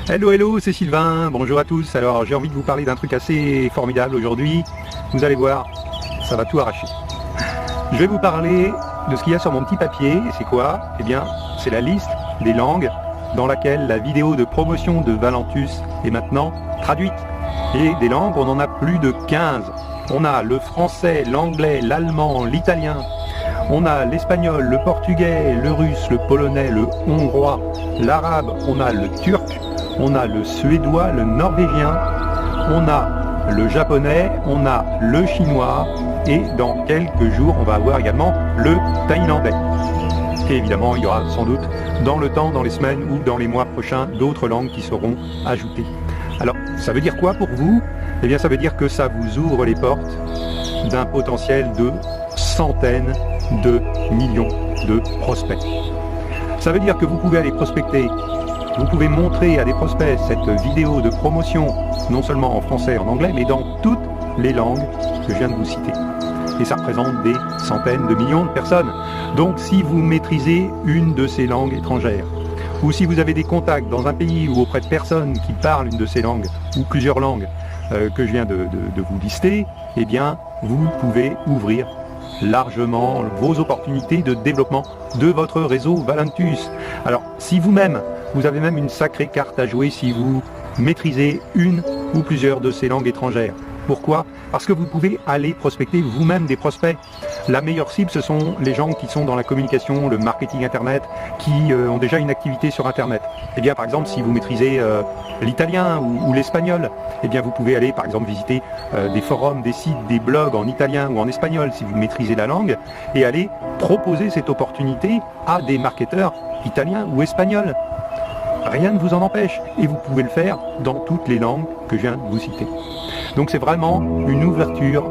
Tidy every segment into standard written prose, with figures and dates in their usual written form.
Hello, hello, c'est Sylvain, bonjour à tous. Alors j'ai envie de vous parler d'un truc assez formidable aujourd'hui. Vous allez voir, ça va tout arracher. Je vais vous parler de ce qu'il y a sur mon petit papier. C'est quoi? Eh bien, c'est la liste des langues dans laquelle la vidéo de promotion de Valentus est maintenant traduite. Et des langues, on en a plus de 15. On a le français, l'anglais, l'allemand, l'italien. On a l'espagnol, le portugais, le russe, le polonais, le hongrois, l'arabe, on a le turc, on a le suédois, le norvégien, on a le japonais, on a le chinois et dans quelques jours on va avoir également le thaïlandais. Et évidemment il y aura sans doute dans le temps, dans les semaines ou dans les mois prochains d'autres langues qui seront ajoutées. Alors ça veut dire quoi pour vous? Eh bien ça veut dire que ça vous ouvre les portes d'un potentiel de centaines de millions de prospects. Ça veut dire que vous pouvez aller prospecter, vous pouvez montrer à des prospects cette vidéo de promotion, non seulement en français et en anglais, mais dans toutes les langues que je viens de vous citer. Et ça représente des centaines de millions de personnes. Donc si vous maîtrisez une de ces langues étrangères, ou si vous avez des contacts dans un pays ou auprès de personnes qui parlent une de ces langues, ou plusieurs langues que je viens de vous lister, eh bien vous pouvez ouvrir largement vos opportunités de développement de votre réseau Valentus. Alors si vous-même, vous avez même une sacrée carte à jouer si vous maîtrisez une ou plusieurs de ces langues étrangères. Pourquoi? Parce que vous pouvez aller prospecter vous-même des prospects. La meilleure cible, ce sont les gens qui sont dans la communication, le marketing internet, qui ont déjà une activité sur internet. Eh bien par exemple, si vous maîtrisez l'italien ou l'espagnol, eh bien vous pouvez aller par exemple visiter des forums, des sites, des blogs en italien ou en espagnol si vous maîtrisez la langue, et aller proposer cette opportunité à des marketeurs italiens ou espagnols. Rien ne vous en empêche, et vous pouvez le faire dans toutes les langues que je viens de vous citer. Donc c'est vraiment une ouverture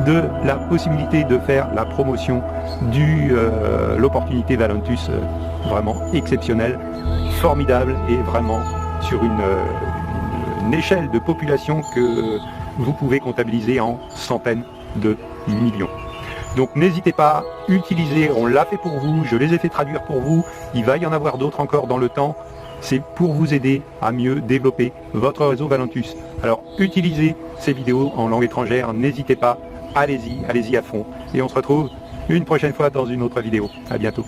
de la possibilité de faire la promotion de l'opportunité Valentus, vraiment exceptionnelle, formidable, et vraiment sur une échelle de population que vous pouvez comptabiliser en centaines de millions. Donc n'hésitez pas, utilisez, on l'a fait pour vous, je les ai fait traduire pour vous, il va y en avoir d'autres encore dans le temps. C'est pour vous aider à mieux développer votre réseau Valentus. Alors utilisez ces vidéos en langue étrangère, n'hésitez pas, allez-y à fond. Et on se retrouve une prochaine fois dans une autre vidéo. À bientôt.